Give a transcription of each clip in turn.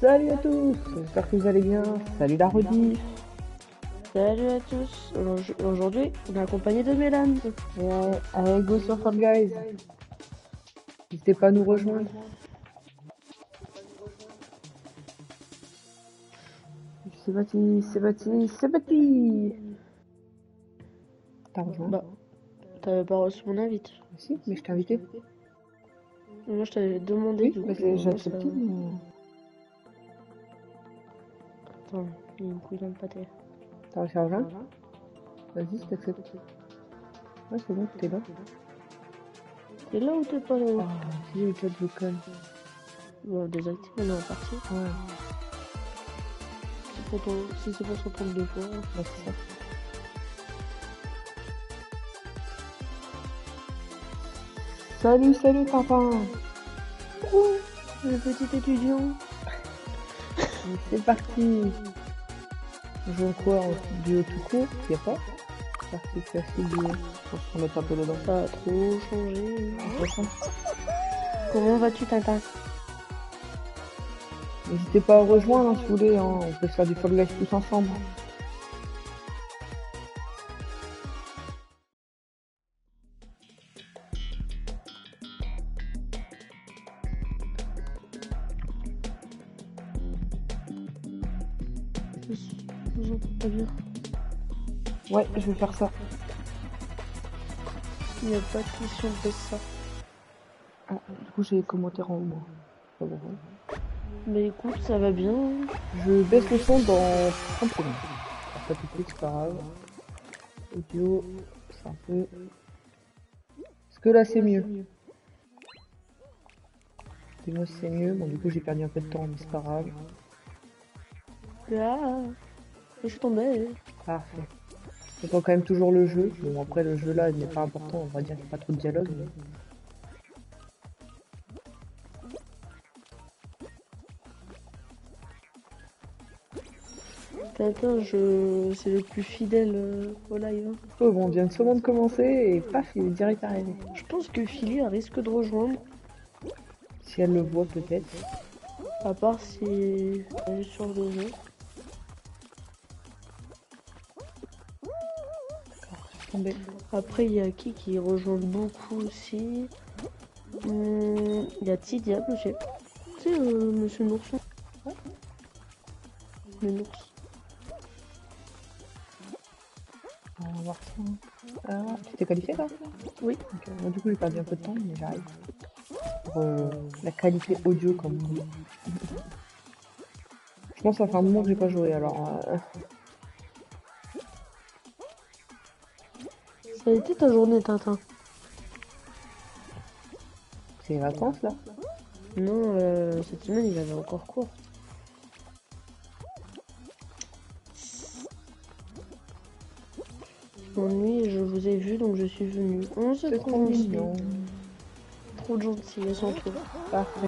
Salut à tous, j'espère que vous allez bien. Salut la rediff. Salut à tous. Aujourd'hui, on est accompagné de Mélan. Ouais, allez, go sur Fall Guys. N'hésitez pas à nous rejoindre. C'est parti, c'est parti, c'est parti. T'as rejoint? Bah, t'avais pas reçu mon invite. Si, mais je t'ai invité. Moi, je t'avais demandé Oui, du coup. mais j'ai accepté. Mais... Attends, il me couille dans le pâté. T'as réussi à rejoindre? Vas-y, je t'accepte. Ouais, c'est bon, t'es là. T'es là ou t'es pas là? Ah, si, le chat vocal. Bon, désactive, on est en partie. Ouais, Si c'est pour s'entendre deux fois. bah, c'est ça. Salut, salut, papa. Le petit étudiant. C'est parti. On joue quoi en duo tout court? Y'a pas? Partie classique duo. Faut se remettre un peu dedans. Ça a trop changé. Attention. Comment vas-tu, Tintin? N'hésitez pas à rejoindre hein, si vous voulez. Hein. On peut se faire du Fall Guys tous ensemble. Je entends pas bien. Ouais, je vais faire ça. Il n'y a pas de question de baisser ça. Ah, du coup, j'ai les commentaires en haut. Moi. Pas bon. Mais écoute, ça va bien. Je baisse le son dans 30 secondes. Alors, ça tout de suite, c'est pas grave. Audio, c'est un peu... Est-ce que là, c'est mieux? Dis-moi si c'est mieux. Bon, du coup, j'ai perdu un peu de temps, mais c'est pas grave. Ah, je suis tombée. Parfait. J'entends quand même toujours le jeu. Bon, après, le jeu là, il n'est pas important. On va dire qu'il n'y a pas trop de dialogue. Mais... Tintin, c'est le plus fidèle au live. Hein. Oh bon, on vient seulement de commencer et paf, il est direct arrivé. Je pense que Philly elle risque de rejoindre, Si elle le voit peut-être. à part si elle est sur le jeu. Tombé. Après, il y a qui rejoint beaucoup aussi. Il y a T-Diable aussi. Tu sais, Monsieur Nourson. Ouais. Le Nours. On va voir ça. Ah, tu t'es qualifié là? Oui. Okay. Moi, du coup, j'ai perdu un peu de temps, mais j'arrive. Pour la qualité audio, comme on dit. Je pense que ça fait un moment que j'ai pas joué alors. Ça a été ta journée, Tintin? C'est les vacances là? Non, cette semaine il avait encore cours. Je m'ennuie et je vous ai vu donc je suis venue. Oh, c'est trop gentil. Mignon. Trop de gentillesse en tout. Parfait.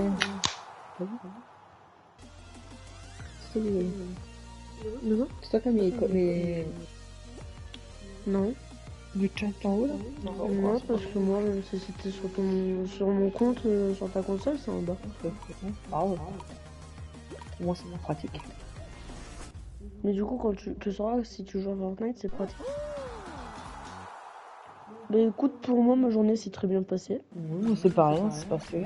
Non? C'est toi qui as mis les... Non. du chat en haut là? Non, parce que moi, si c'était sur mon compte, sur ta console, c'est en bas. Ah ouais. Pour moi, c'est pas pratique. Mais du coup, quand tu sauras si tu joues à Fortnite, c'est pratique. Bah écoute, pour moi, ma journée s'est très bien passée. Oui, c'est pareil, hein, c'est passé.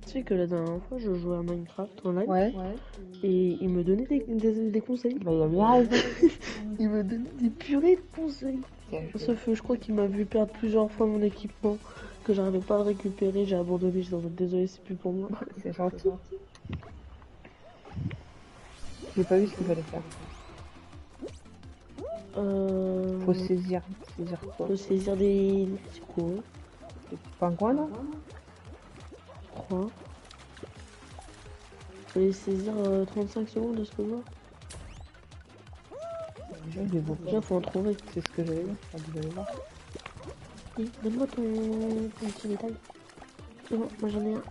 Tu sais que la dernière fois, je jouais à Minecraft en live. Ouais. Et il me donnait des conseils. Bah, il a bien raison. Il me donnait des purées de conseils. Sauf que je crois qu'il m'a vu perdre plusieurs fois mon équipement, que j'arrivais pas à le récupérer, j'ai abandonné, j'étais en mode désolé, c'est plus pour moi. C'est gentil. J'ai pas vu ce qu'il fallait faire. Faut saisir. Saisir quoi? Faut saisir des... C'est quoi? Des petits pingouins là? Je crois. Faut les saisir 35 secondes de ce que je vois. Déjà, je les vois pas. Déjà, faut en trouver. C'est ce que j'allais dire. Vous allez voir. Oui, donne-moi ton petit métal. C'est bon, moi j'en ai un.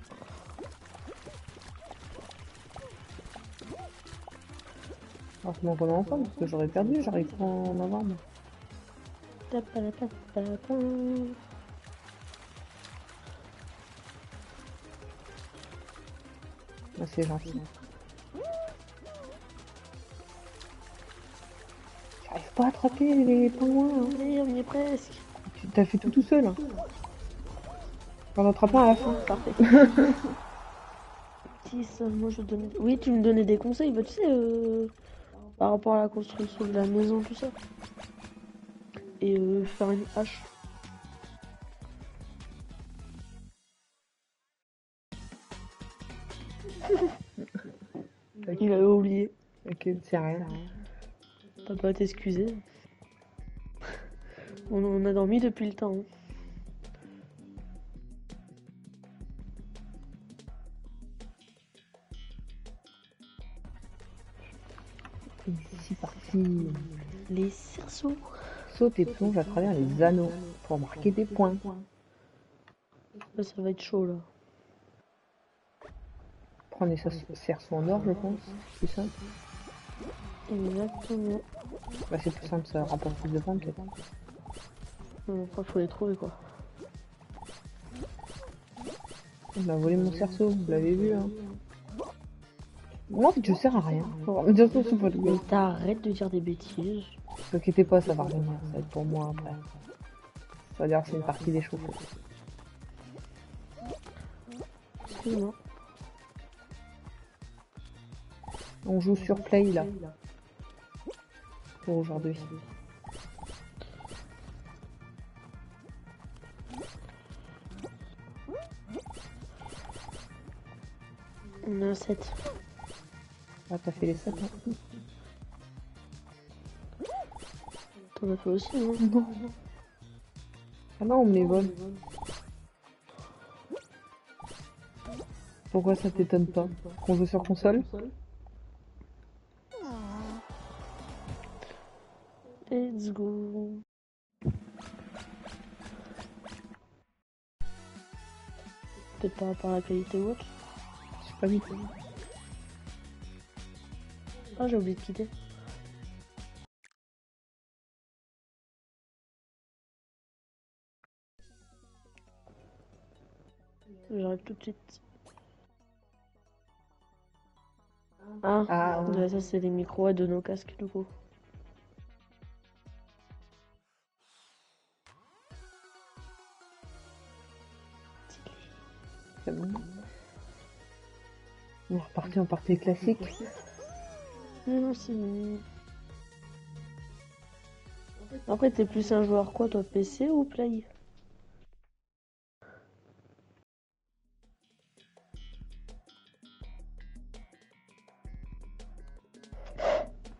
Alors comment on est ensemble parce que j'aurais perdu, j'arrive pas à en avoir moi. Tapalapapapam. Ah, c'est gentil. J'arrive pas à attraper les pingouins. Hein. Allez, on y est presque. Tu t'as fait tout seul. Hein. On attrape un à la fin. Parfait. Si, ça, moi je donnais. Oui, tu me donnais des conseils, bah, tu sais, par rapport à la construction de la maison, tout ça. Et faire une hache. Il avait oublié. Ok, c'est rien. T'as pas à t'excuser. On a dormi depuis le temps. Hein. Et c'est parti. Les cerceaux. Saute et plonge à travers les anneaux pour marquer des points. Là, ça va être chaud là. Prends les cerceaux en or, je pense. C'est plus simple. Exactement. Bah, c'est plus simple, ça rapporte plus de points peut-être. Après, faut les trouver quoi. On m'a volé mon cerceau, vous l'avez vu hein. Moi en fait je sers à rien. Mais de toute façon, c'est pas le Mais t'arrêtes de dire des bêtises. t'inquiétez pas, ça va revenir, ça va être pour moi après. Ça veut dire que c'est une partie d'échauffement. Excuse-moi. On joue sur Play là. Pour aujourd'hui. On a 7. Ah t'as fait les 7 hein. T'en as fait aussi, non? Non. Ah non, on me les vole. Pourquoi ça t'étonne pas qu'on joue sur console? Let's go. Peut-être par rapport à la qualité ou autre. J'ai pas vu. Ah, j'ai oublié de quitter. J'arrive tout de suite. Ah, ouais, ça c'est les micros de nos casques du coup. C'est bon. On est reparti en partie classique. Non, c'est... Après, t'es plus un joueur quoi, toi, PC ou Play?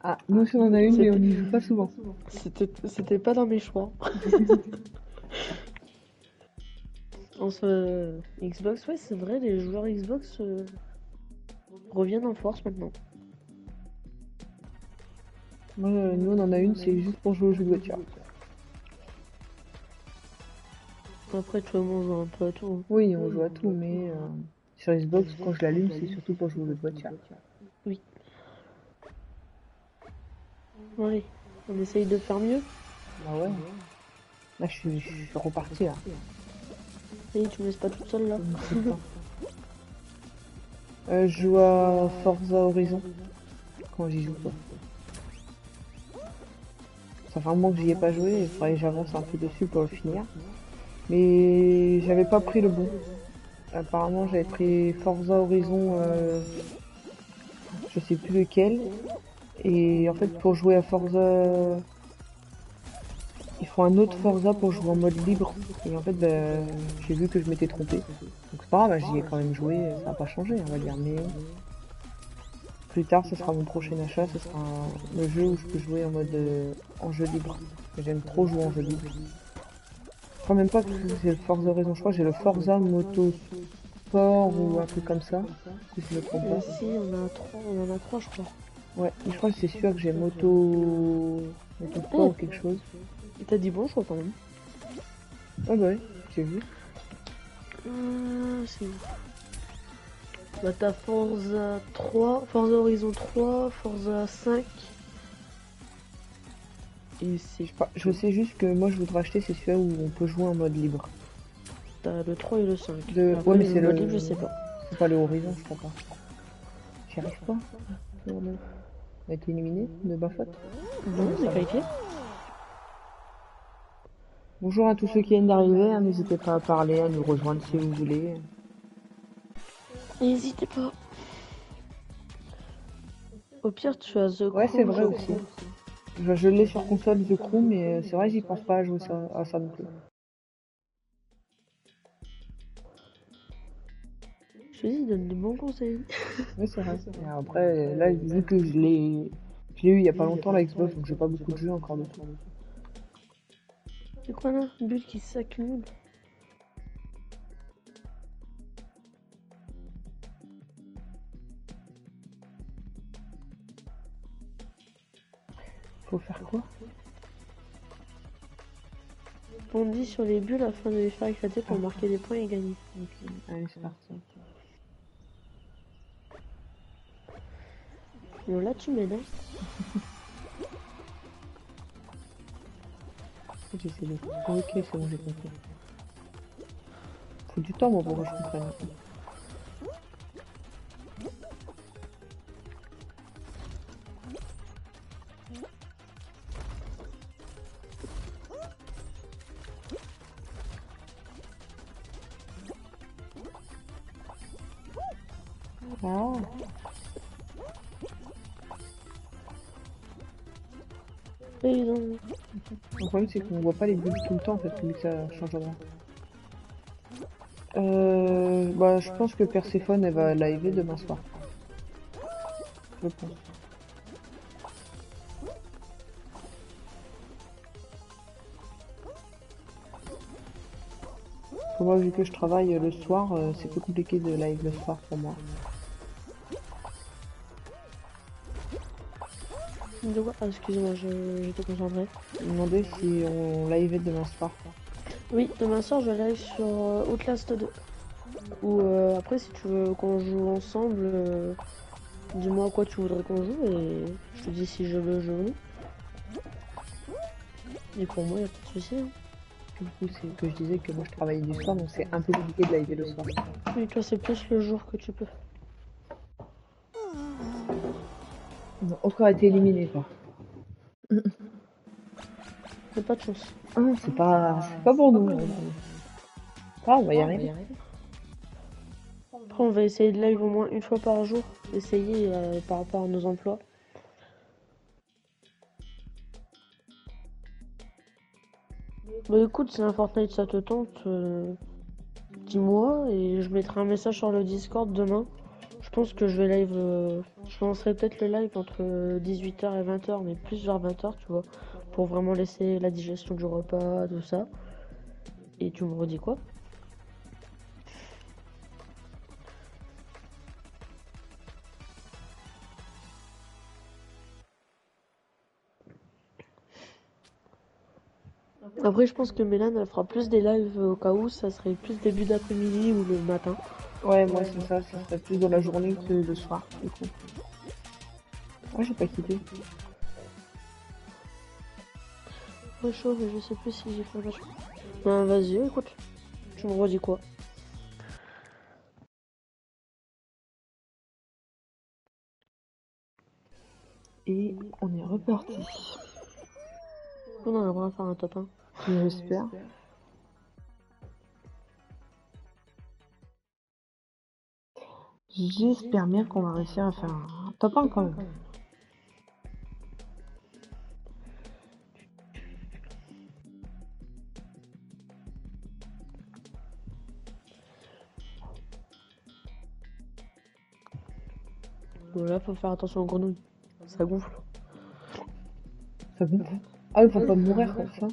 Ah, nous aussi on en a une, mais on n'y joue pas souvent. C'était pas dans mes choix. Xbox, ouais, c'est vrai, les joueurs Xbox reviennent en force maintenant. Moi, nous on en a une, c'est juste pour jouer aux jeux de voiture. Après, tu vois, moi, on joue un peu à tout. Oui, on joue à tout, mais sur Xbox, quand je l'allume, c'est surtout pour jouer aux jeux de voiture. Oui. Bon, allez, on essaye de faire mieux. Bah ouais. Là, je suis reparti là. Et tu me laisses pas toute seule là. Je joue à Forza Horizon quand j'y joue pas. Ça fait un moment que j'y ai pas joué, il faudrait que j'avance un peu dessus pour le finir. Mais j'avais pas pris le bon. Apparemment j'avais pris Forza Horizon, je sais plus lequel. Et en fait pour jouer à Forza, il faut un autre Forza pour jouer en mode libre. Et en fait j'ai vu que je m'étais trompé. Donc c'est pas grave, j'y ai quand même joué, ça n'a pas changé on va dire. Mais plus tard ce sera mon prochain achat, ce sera le jeu où je peux jouer en mode en jeu libre. J'aime trop jouer en jeu libre. Je crois même pas que c'est le Forza Horizon, je crois que j'ai le Forza Motorsport ou un truc comme ça, si je me trompe pas. Si, on en a trois, je crois. Ouais, je crois que c'est sûr que j'ai Motorsport ou quelque chose. Et t'as dit bonjour quand même. Ah bah ouais, j'ai vu. C'est où? Bah t'as Forza 3, Forza Horizon 3, Forza 5. Et c'est Je sais juste que moi je voudrais acheter c'est celui-là où on peut jouer en mode libre. t'as le 3 et le 5. Ouais Après mais le c'est mode libre, je le. sais pas. C'est pas le Horizon, je crois pas. J'y arrive pas. On a été éliminé de ma faute. Non, on Ça est va. qualifié. Bonjour à tous ceux qui viennent d'arriver, hein, n'hésitez pas à parler, à nous rejoindre si vous voulez. N'hésitez pas. Au pire, tu as The Ouais c'est Crew, vrai je aussi. crois. Je l'ai sur console The Crew mais c'est vrai j'y pense pas à jouer à ça non plus. Je dis, donne des bons conseils. Ouais c'est vrai. Et après là vu que je l'ai eu il y a pas longtemps la Xbox donc j'ai pas beaucoup de jeux encore dessus. C'est quoi là? Bulle qui s'accumule. Faut faire quoi? Bondis sur les bulles afin de les faire éclater pour marquer des points et gagner. Ok, allez c'est parti. Bon, là, tu m'aides, hein. J'essaie de. Ok c'est bon j'ai compris. Faut du temps moi pour que je comprenne. Ah. Et ils ont... Le problème, c'est qu'on voit pas les bulles tout le temps, en fait, vu que ça change d'endroit. Bah, je pense que Perséphone, elle va live demain soir. Je pense. Parce que moi, vu que je travaille le soir, c'est plus compliqué de live le soir pour moi. De quoi? Ah, excusez-moi, j'étais concentrée. Je me demandais si on live demain soir. Oui, demain soir, je live sur Outlast 2. Ou après, si tu veux qu'on joue ensemble, dis-moi à quoi tu voudrais qu'on joue et je te dis si je le joue ou non. Et pour moi, y a pas de souci, hein. Du coup, c'est que je disais que moi, je travaillais du soir, donc c'est un peu compliqué de live le soir. Oui, toi, c'est plus le jour que tu peux. On a encore été éliminé, quoi. T'as pas de chance. Ah, c'est pas pour nous. Ah, on va y arriver. Après, on va essayer de live au moins une fois par jour. Essayer par rapport à nos emplois. Bah écoute, si un Fortnite ça te tente, dis-moi et je mettrai un message sur le Discord demain. Je pense que je vais live, je lancerai peut-être le live entre 18h et 20h, mais plus vers 20h, tu vois, pour vraiment laisser la digestion du repas, tout ça. Et tu me redis quoi? Après, je pense que Mélane, elle fera plus des lives au cas où, ça serait plus début d'après-midi ou le matin. Ouais, moi, c'est ça serait plus dans la journée que le soir, du coup. Ouais, j'ai pas quitté. Ouais, chaud, mais je sais plus si j'ai fait un match. Ben, vas-y, écoute, tu me redis quoi? Et on est reparti. On arrivera à faire un top 1. J'espère. J'espère bien qu'on va réussir à faire un top 1 quand même. Bon, là, faut faire attention aux grenouilles. Ça gonfle. Ça gonfle. Ah, il faut pas mourir comme ça.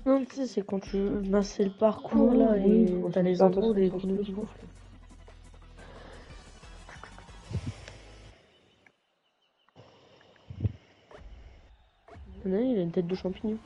Non, tu sais, c'est quand tu masses le parcours Ah, là oui, et faut t'as se les faire endroits où les attention. grenouilles qui gonflent. Il y en a une, il a une tête de champignon.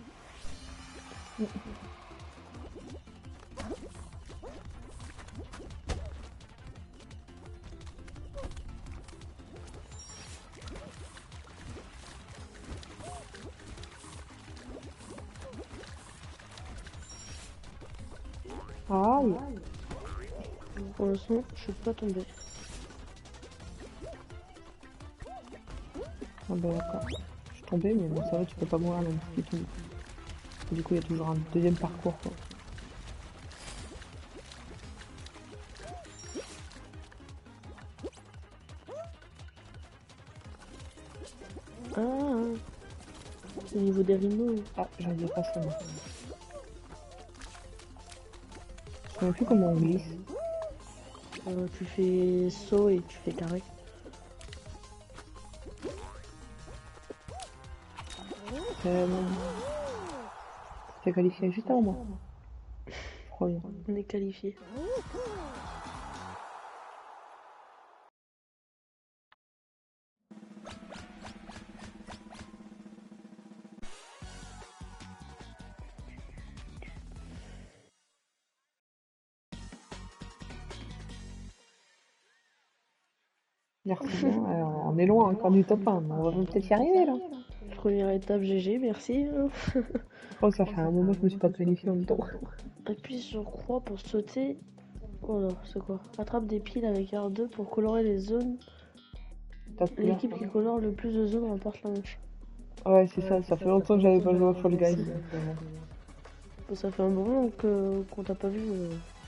Aïe. Pour l'instant, je suis pas tombé. Ah bah d'accord. Je suis tombée, mais bon, ça va, tu peux pas mourir même si tu tombes. Du coup, il y a toujours un deuxième parcours, quoi. Ah, c'est au niveau des rhinos. Ah, j'en ai pas ça, moi. Je sais plus comment on glisse. Tu fais saut et tu fais carré. Euh... T'es qualifié juste avant moi. Je crois bien. On est qualifié. Merci bien. Alors, on est loin encore du top 1, mais on va peut-être y arriver là. Première étape GG, merci. Oh, ça fait un moment que je me suis pas qualifié en même temps. Appuie sur croix pour sauter. Oh là, c'est quoi? Attrape des piles avec R2 pour colorer les zones. L'équipe qui colore le plus de zones remporte la manche. Ouais, c'est ça, ça fait longtemps que j'avais pas joué à Fall Guys. Bon, ça fait un moment qu'on t'a pas vu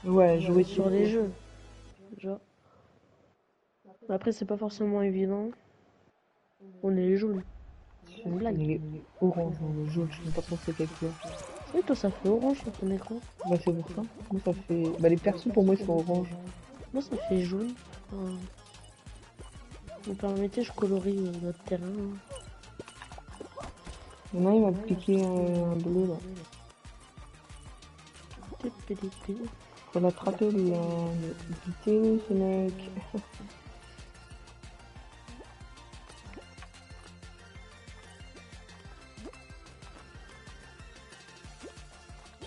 Ouais, jouer sur les jeux. Déjà. Après, c'est pas forcément évident. On est les jaunes. C'est une blague. Il est orange, le jaune, je sais pas trop c'est quelle couleur. Oui, toi, ça fait orange sur ton écran. Bah, c'est pour ça. Moi, ça fait. Bah, les persos pour moi ils sont orange. Moi, ça fait jaune. Vous permettez, je colorie notre terrain. Il y en a, il m'a piqué un bleu là. Faut l'attraper lui, éviter ce mec.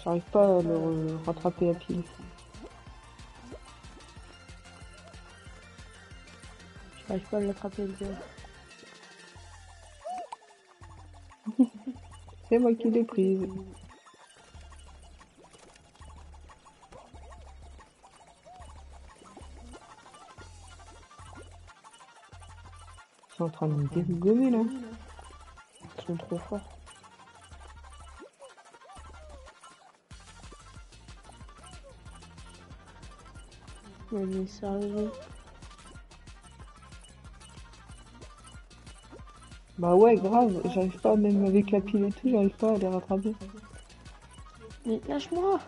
J'arrive pas à le rattraper à pied. J'arrive pas à l'attraper le gars. C'est moi qui l'ai prise. Ils sont en train de me dégommer là. Ils sont trop forts. Mais sérieux. Bah ouais, grave, j'arrive pas, même avec la pile et tout, j'arrive pas à les rattraper. Mais lâche-moi!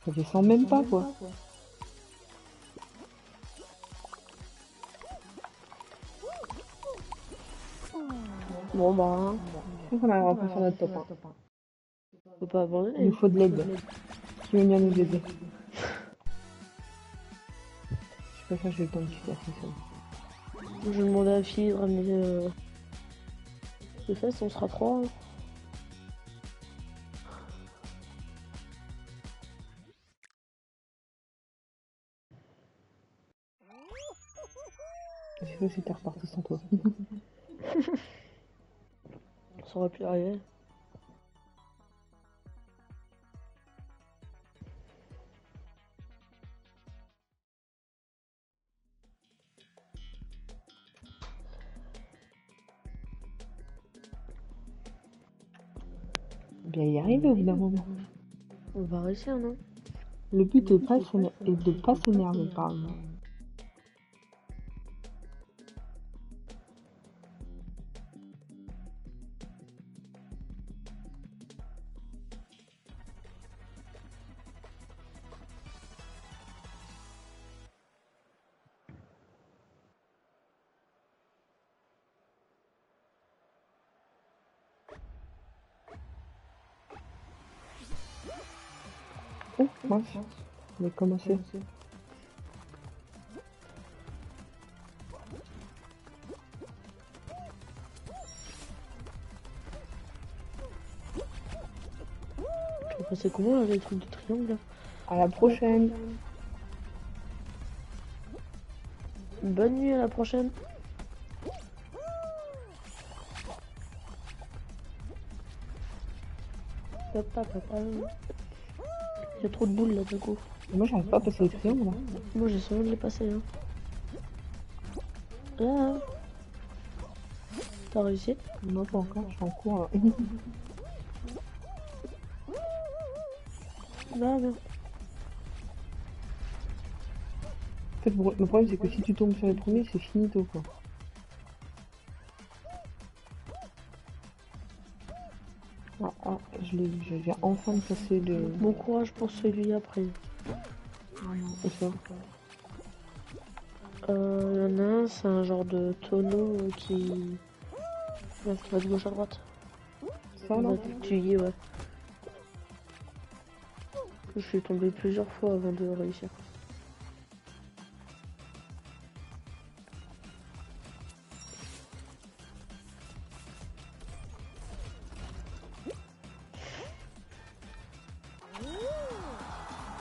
Ça descend même pas quoi. Bon bah, Je pense qu'on n'arrivera pas sur notre top 1. faut pas abandonner. Il nous faut de l'aide. Qui veut bien nous aider? Je sais pas ça, j'ai le temps de faire ça. Je vais demander à Fille de ramener les fesses, on sera 3. Je sais pas si t'es reparti sans toi. Ça aurait pu arriver. Bien y arriver au bout d'un moment. On va réussir, non? Le but est de pas s'énerver, pardon. Oh, mince. On va commencer. Tu vas passer comment là, les trucs de triangle? À la prochaine. Bonne nuit, à la prochaine. Papa, papa. Il y a trop de boules là du coup. Moi, j'arrive pas à passer les triangles, là. Moi j'essaie de les passer. Hein. Ah. T'as réussi? Non, pas encore, je suis en cours, là. Bah non. En fait, le problème, c'est que si tu tombes sur les premiers, c'est finito, quoi. Je viens enfin de passer le... Bon courage pour celui après. Et ça. Y en a un, c'est un genre de tonneau qui va de gauche à droite. Ça, là? Tu y es, ouais. Je suis tombé plusieurs fois avant de réussir.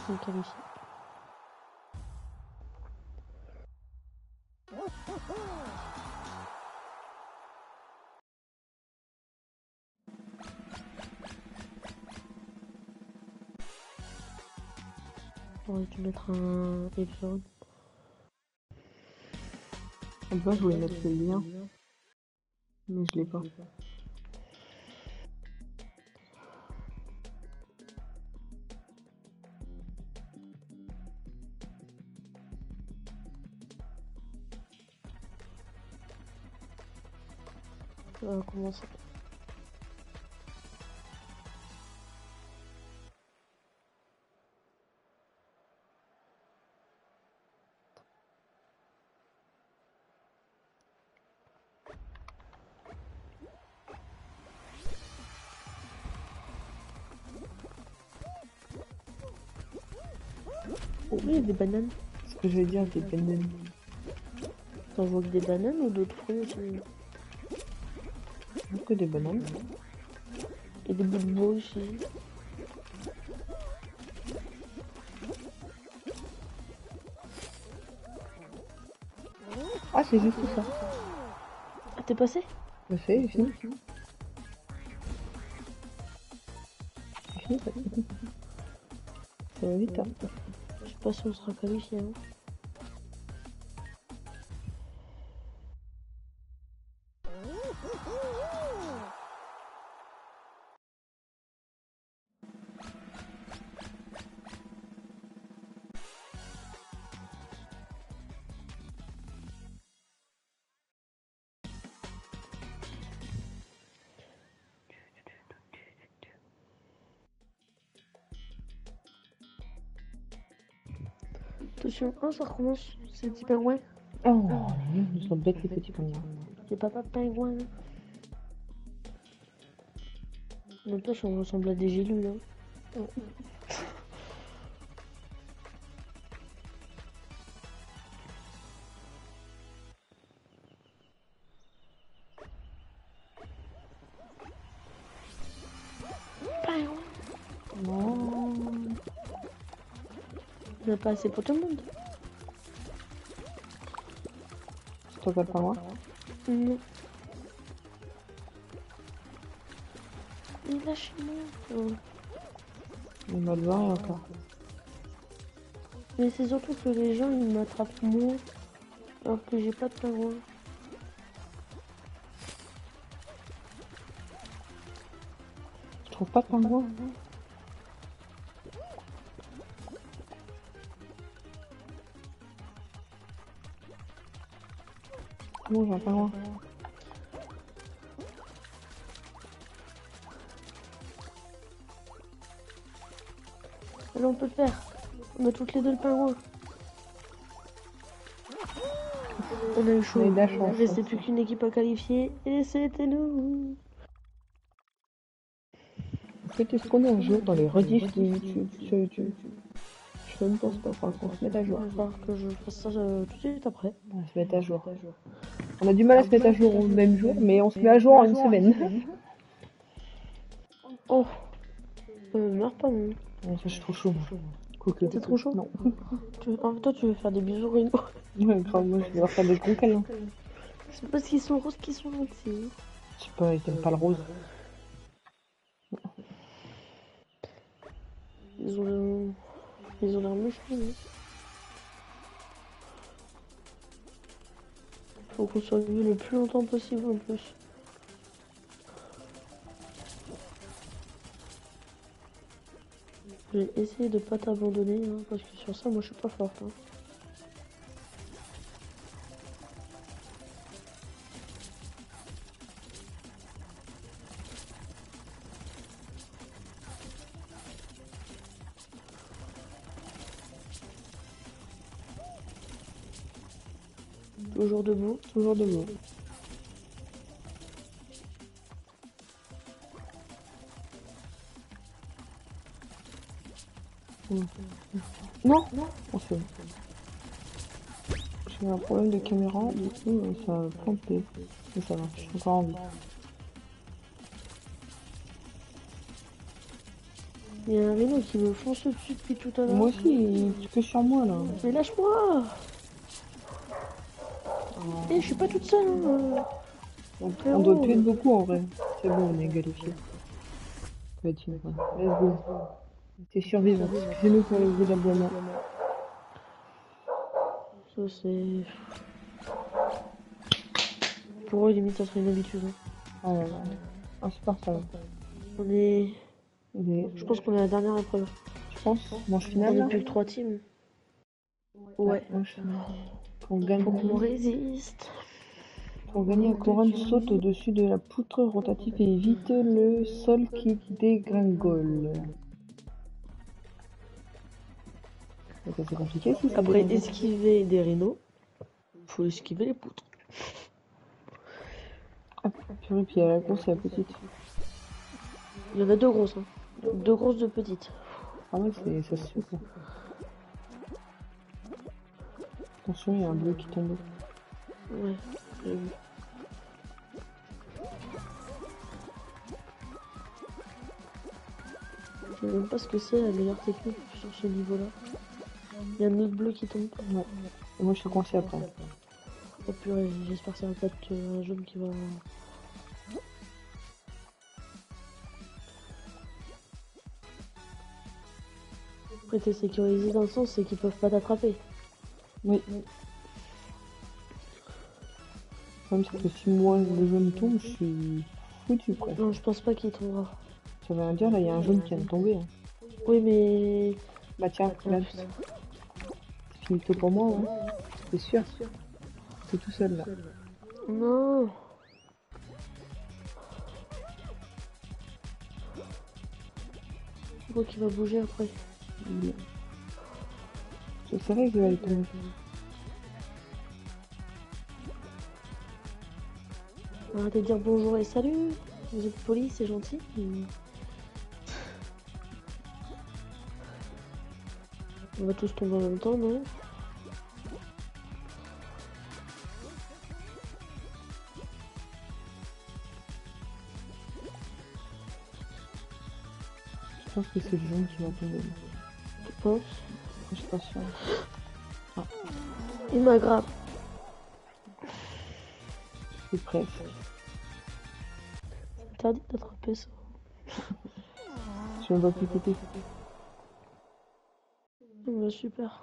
Donc, ici. J'aurais dû mettre un épisode. En bas, je voulais mettre le lien. Mais je l'ai pas. On va commencer. Oh, il y a des bananes. Ce que je vais dire, des bananes. T'en vois que des bananes ou d'autres fruits aussi? Que des bananes. Et des bouts de bois aussi. Ah, c'est juste ça. Ah, t'es passé? Je sais, j'ai fini. J'ai fini, ça. Ça va vite, hein. Je sais pas si on sera qualifié. Hein. Attention, oh, ça recommence. C'est le petit pingouin. Oh, ils sont bêtes, les petits pingouins. C'est papa pingouin. En même temps, on ressemble à des gélus là. Non. Il n'y a pas assez pour tout le monde. Toi, t'as pas moi. Non. Il lâche moi. Oh. On va le voir encore. Mais c'est surtout que les gens ils m'attrapent moi. Alors que j'ai pas de pingouin. Je trouve pas de pingouin. Comment j'ai un pingouin? Alors on peut le faire. On a toutes les deux le pingouin. On a eu chaud. On a eu de la chance. Il restait plus qu'une équipe à qualifier et c'était nous. En fait, est-ce qu'on est un jour dans les rediffs de YouTube sur YouTube? Je ne pense pas, faudra qu'on se mette à jour. Il va falloir que je fasse ça tout de suite après. On va se mettre à jour. On a du mal à se mettre à jour au même jour, mais on se met à jour en une semaine. Oh, meurs pas non. Ouais, ça, je suis trop chaud, moi. Coquille. T'es trop chaud? Non. Toi, tu veux faire des bisous Reno. Ouais, grave, moi, je vais leur faire des gros câlins. C'est parce qu'ils sont roses qu'ils sont gentils. Je sais pas, ils aiment pas le rose. Ils ont l'air musclés. Hein. Faut qu'on survive le plus longtemps possible en plus. Je vais essayer de pas t'abandonner hein, parce que sur ça moi je suis pas forte. Hein. Toujours debout, toujours debout. Non, on fait. J'ai un problème de caméra, du coup ça a planté. Mais ça va, je suis encore en vie. Il y a un rhino qui me fonce dessus depuis tout à l'heure. Moi aussi, il que sur moi là. Mais lâche-moi! Eh, je suis pas toute seule. Hein. On doit plus être beaucoup en vrai. C'est bon, on est égalifié. Let's go. T'es survivant. Excusez-nous pour le bruit d'aboiement. Ça c'est... Pour eux, limite, ça serait une habitude. Hein. Ah là là. Insupportable. On est... Je pense qu'on est à la dernière épreuve. Je pense. Manche finale. On là. est plus que 3 teams. Ouais. Pour gagner. Faut qu'on résiste. Pour gagner, la couronne saute au-dessus de la poutre rotative et évite le sol qui dégringole. C'est compliqué si ça Après dégringole. esquiver des rhinos, faut esquiver les poutres. Ah, purée, puis il y a la grosse et la petite. Il y en a deux grosses. Hein. Deux grosses, deux petites. Ah ouais, ça se suit quoi. Attention, il y a un bleu qui tombe. Ouais, j'ai vu. Je sais même pas ce que c'est la meilleure technique sur ce niveau-là. Il y a un autre bleu qui tombe. Ouais. Et moi je suis coincé après. Oh purée, j'espère que ça va pas être un jaune qui va... Après t'es sécurisé dans le sens, c'est qu'ils peuvent pas t'attraper. Oui. Le problème c'est que si moi le jaune tombe, je suis foutu presque. Non, je pense pas qu'il tombera. Ça veut rien dire, là il y a un jaune qui vient de tomber. Hein. Oui mais... Bah tiens, Attends, là, putain. c'est finito pour moi, hein. C'est sûr. T'es tout seul là. Non. Je crois qu'il va bouger après. Je savais qu'il allait tomber. Arrêtez de dire bonjour et salut. Vous êtes poli, c'est gentil. On va tous tomber en même temps, non? Je pense que c'est le jaune qui va tomber. Tu penses? Je suis pas sûre. Il m'aggrappe. C'est presque. C'est interdit d'attraper ça. Je ne vois plus côté. Bah, super.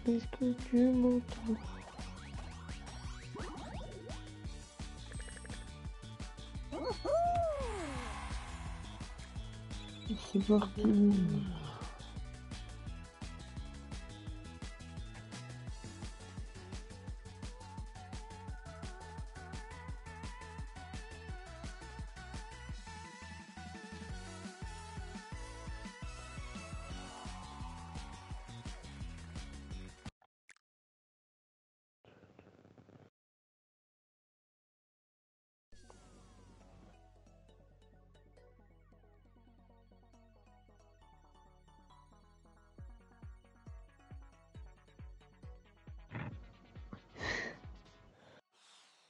Est-ce que tu m'entends? C'est parti.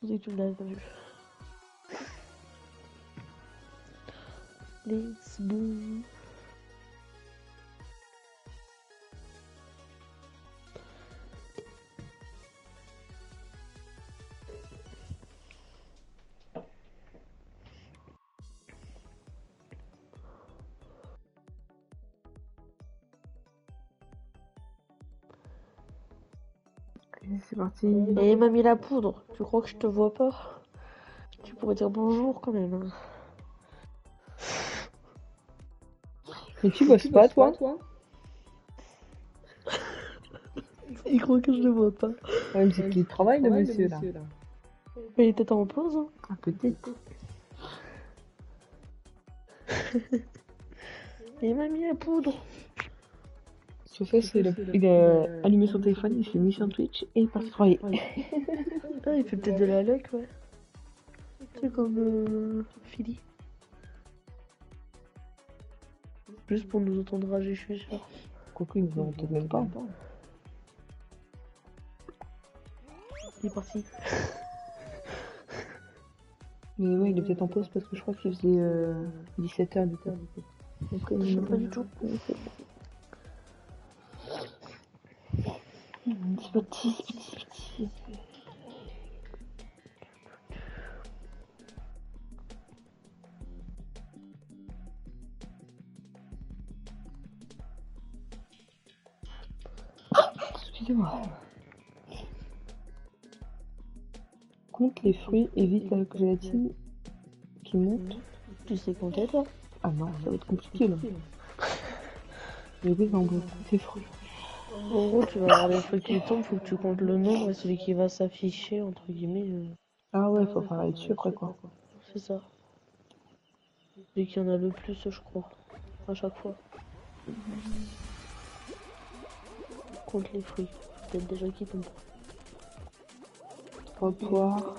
On dirait que tu ne l'avais pas vu. Let's go. C'est parti. Et il m'a mis la poudre. Tu crois que je te vois pas? Tu pourrais dire bonjour quand même. Hein. Mais tu bosses pas, toi? Il croit que je le vois pas. Ouais, mais c'est qu'il travaille, le monsieur, là. Mais il était en pause. Hein. Ah, peut-être. Et il m'a mis la poudre. Ce que fait, il a allumé son téléphone, il s'est mis sur Twitch et il est parti travailler. Ah, il fait peut-être de la luck, ouais. C'est comme Philly. Juste pour nous entendre rager, je suis sûr. Quoique, ils nous en entendent même pas. Il est parti. Mais ouais, il est peut-être en pause parce que je crois qu'il faisait 17h du coup. Après, Je sais pas du tout. C'est petit. Excusez-moi. Compte les fruits, évite la gélatine qui monte. Tu sais compter, toi? Ah non, ça va être compliqué là. Mais oui, mais on doit compter les fruits. En gros, tu vas avoir les fruits qui tombent, faut que tu comptes le nombre et celui qui va s'afficher, entre guillemets. Ah ouais, faut faire là-dessus après quoi. C'est ça. Celui qui en a le plus, je crois. À chaque fois. Compte les fruits. Peut-être déjà qui tombent. 3 poires.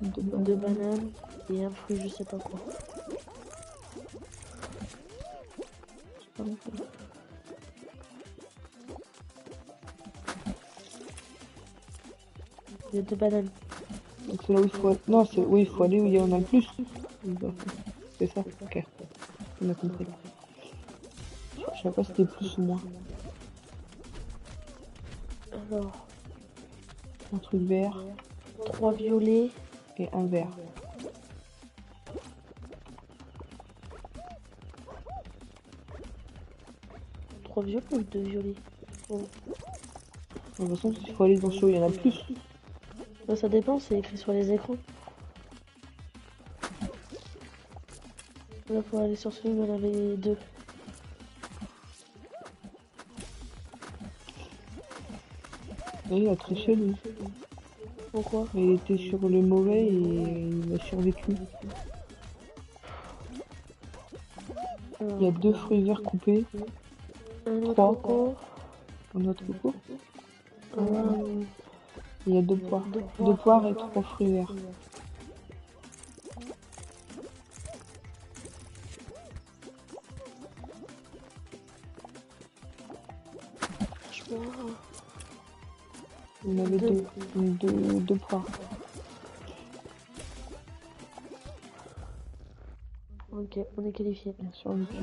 2 bananes et un fruit, je sais pas quoi. Il y a 2 bananes. Donc c'est là où il faut... Non, c'est oui, il faut aller où il y en a le plus. C'est ça, ok. On a compris. Je sais pas si c'était plus ou moins. Alors, Un truc vert 3 violets. et un vert. Trois violets ou 2 violets? Oh. De toute façon, il faut aller dans ceux où il y en a plus. Bah, ça dépend, c'est écrit sur les écrans. Là, faut aller sur celui où il y en avait 2. Et il a triché lui. Pourquoi? Il était sur le mauvais et il a survécu. Il y a 2 fruits verts coupés. Un autre 3. encore. Un autre coco. Euh, Il y a 2 poires. 2 poires et 3 fruits verts. Il y en avait 2 poires. Ok, on est qualifié. Bien sûr, le plus.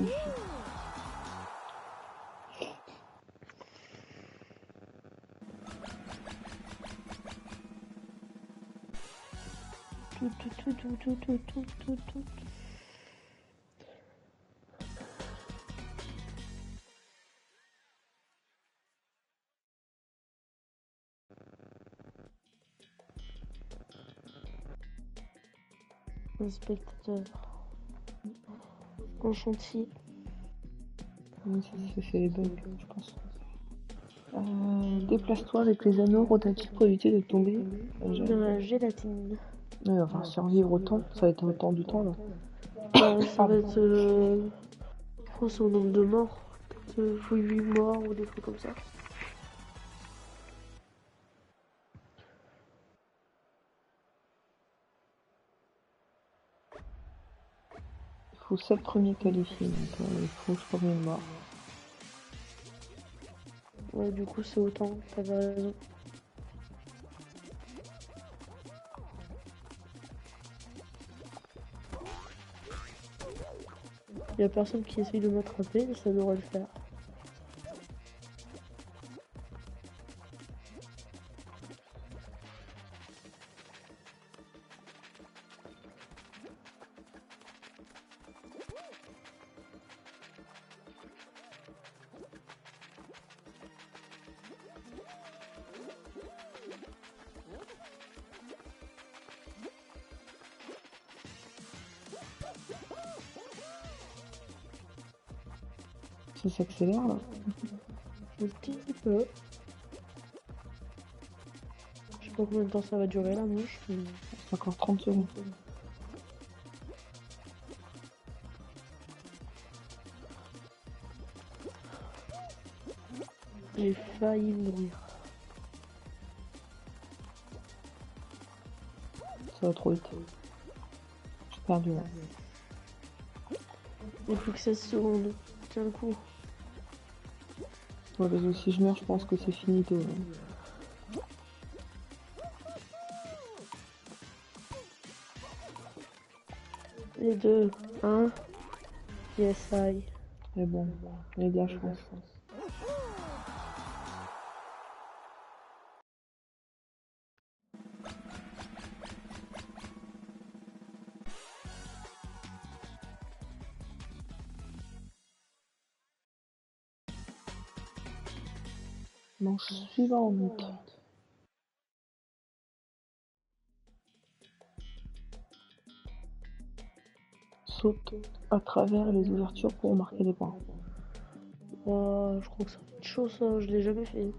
Tout. Un spectateur. En chantier. Oui, c'est les bugs, je pense. Déplace-toi avec les anneaux rotatifs pour éviter de tomber. Dans la gélatine. Ouais, enfin, survivre autant, ça va être autant du temps là. Ça va être. Je crois son nombre de morts. Peut-être 8 morts ou des trucs comme ça. Il faut 7 premiers qualifiés, donc il faut je crois une mort. Ouais, du coup, c'est autant. T'avais raison. Y a personne qui essaye de m'attraper, mais ça devrait le faire. Ça s'accélère là. Un petit peu. Je sais pas combien de temps ça va durer la mouche. Mais... Encore 30 secondes. J'ai failli mourir. Ça va trop vite. J'ai perdu là. Il n'y a plus que 16 secondes. Tiens le coup. Ouais, parce que si je meurs, je pense que c'est finito. Les deux. Un. Yes, I. Mais bon, il y a de la chance. Manche suivante. Saute à travers les ouvertures pour marquer des points. Oh, je crois que ça va être chaud ça. Je l'ai jamais fait.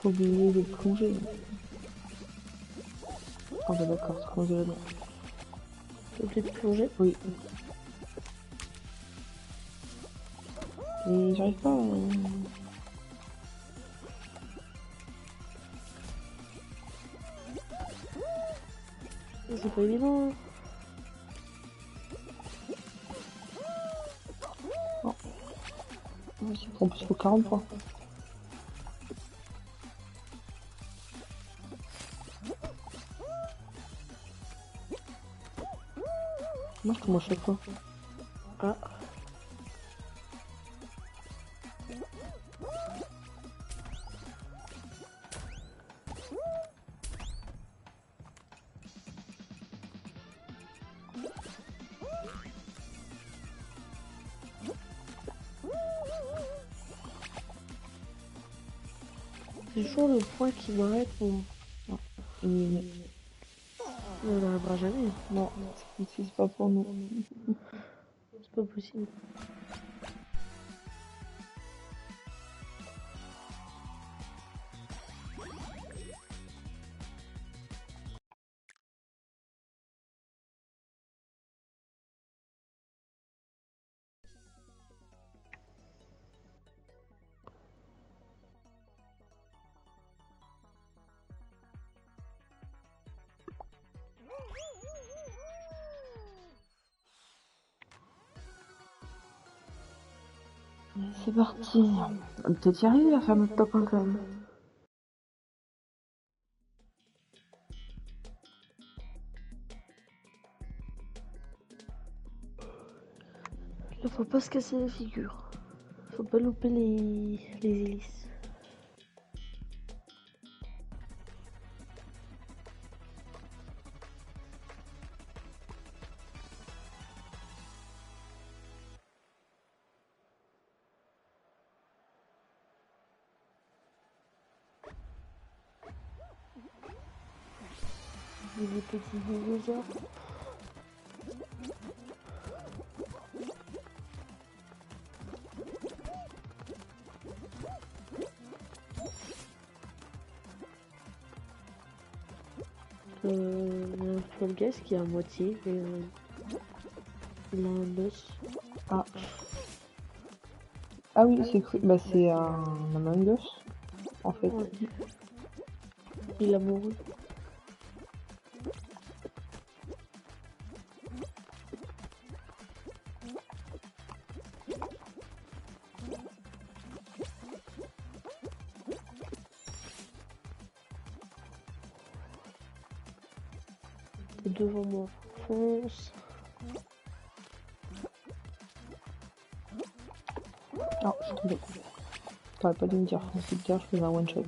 Faut oublier de plonger. Ah bah d'accord, c'est plonger là-dedans. T'as oublié de plonger? Oui. Et j'arrive pas à... C'est pas évident. Oh. En plus, faut 40 points. Moi, je tombe à chaque fois. Ah. C'est toujours le point qui m'arrête. Bon. Et... On n'arrivera jamais. Non, c'est pas pour nous. C'est pas possible. C'est parti. On va peut-être y arriver à faire notre top 1 quand même. Là, faut pas se casser la figure. Faut pas louper les hélices. Les petits dinosaures. Un Fall Guys qui est à moitié et il a un os. Ah. Ah oui, c'est cru. Bah, c'est un Among Us, en fait. Ouais. Il a mouru. T'es devant moi. Fonce. Non, tombé. T'aurais pas dû me dire, Francis, je faisais un one shot.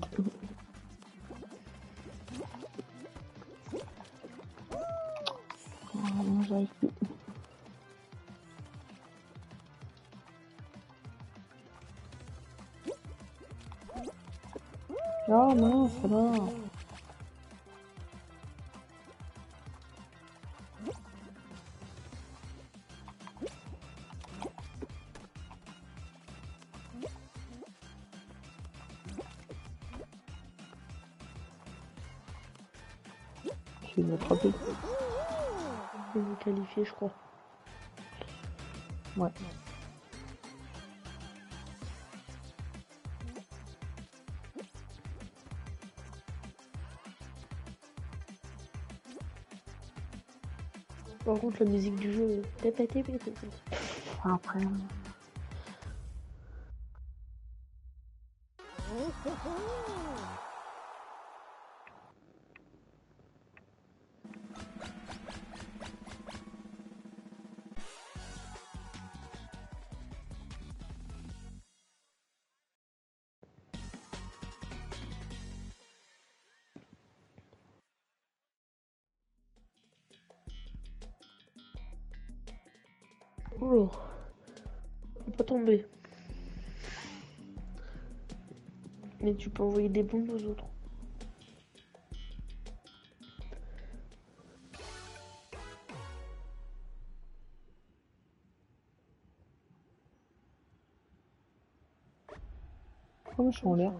Ah, non, j'arrive plus. Oh non, ça va. Je vais m'attraper. Je vais me qualifier, je crois. Ouais. Par contre, la musique du jeu, Après. Oh, faut pas tomber. Mais tu peux envoyer des bombes aux autres. Comme je suis en l'air.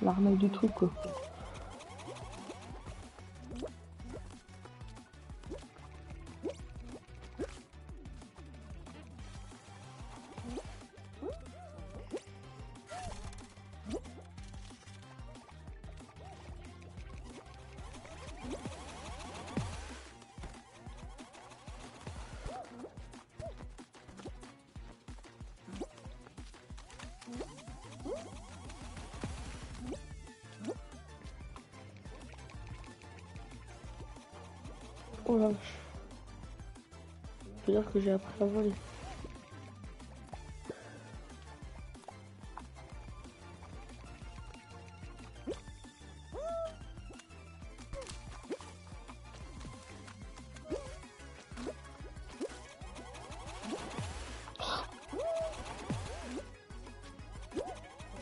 L'arnaque du truc, quoi. Oh la vache. Faut dire que j'ai appris à voler.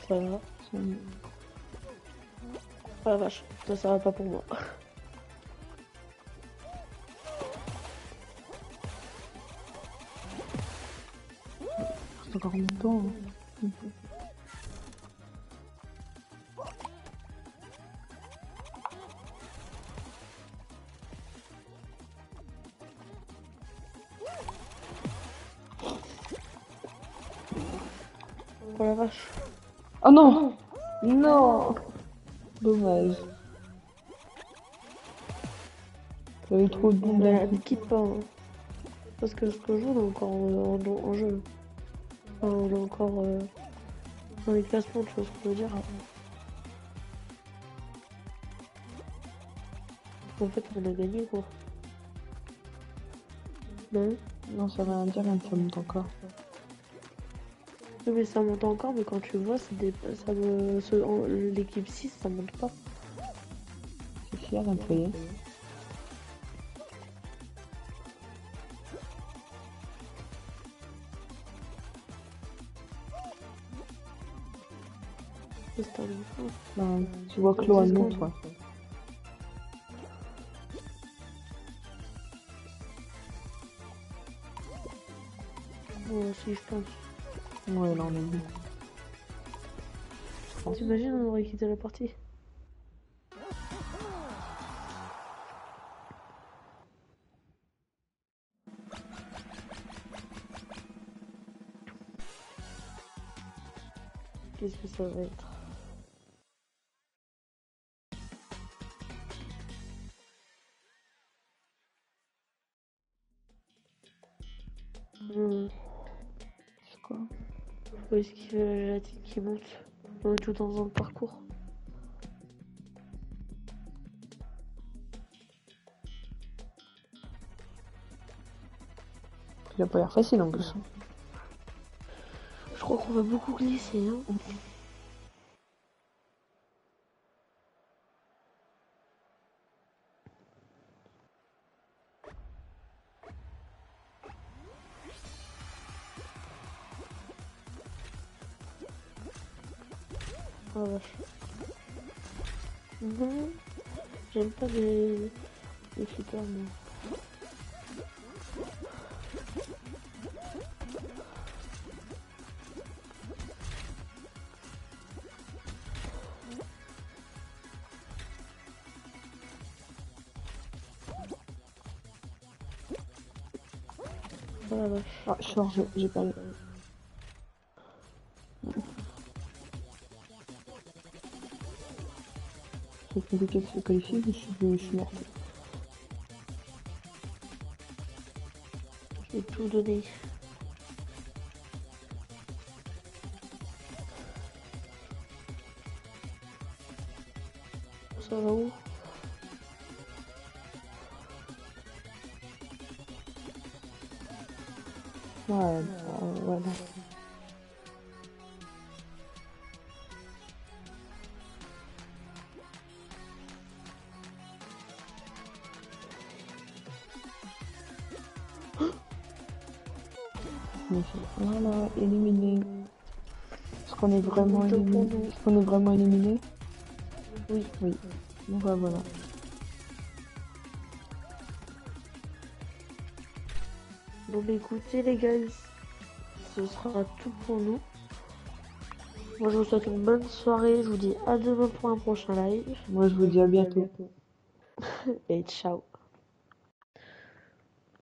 Ça va. Oh la vache, ça va pas pour moi. C'est encore longtemps. Hein. Oh la vache. Oh non! Non! Dommage. J'avais trop de bombes. Mais ne quitte pas. Hein. Parce que ce que je joue, on est encore en jeu. Enfin, on est encore dans les classements, tu vois ce que je veux dire. En fait, on a gagné quoi. Non? Non, ça veut rien dire, même ça monte encore. Oui, mais ça monte encore, mais quand tu vois, l'équipe 6, ça monte pas. C'est fier d'un foyer. C'est un enfant. Ben, tu vois que l'eau elle monte, ouais. Moi aussi, je pense. Ouais, là on est bon. T'imagines, on aurait quitté la partie. Qu'est-ce que ça va être? C'est quoi? Faut esquiver la gélatine qui monte. On est tout dans le parcours. Il a pas l'air facile en plus. crois qu'on va beaucoup glisser, hein. Oh la vache. Non, j'aime pas les flippers, moi. Oh la vache. Ah, je sors, j'ai pas eu. C'est compliqué de se qualifier, je suis morte. J'ai tout donné. Ça va où? Ouais, voilà. Voilà, éliminé. Est-ce qu'on est vraiment éliminé? Est-ce qu'on est vraiment éliminé? Oui. Oui. Bon bah voilà. Bon bah écoutez les gars, ce sera tout pour nous. Moi je vous souhaite une bonne soirée, je vous dis à demain pour un prochain live. Moi je vous dis à bientôt. Et ciao.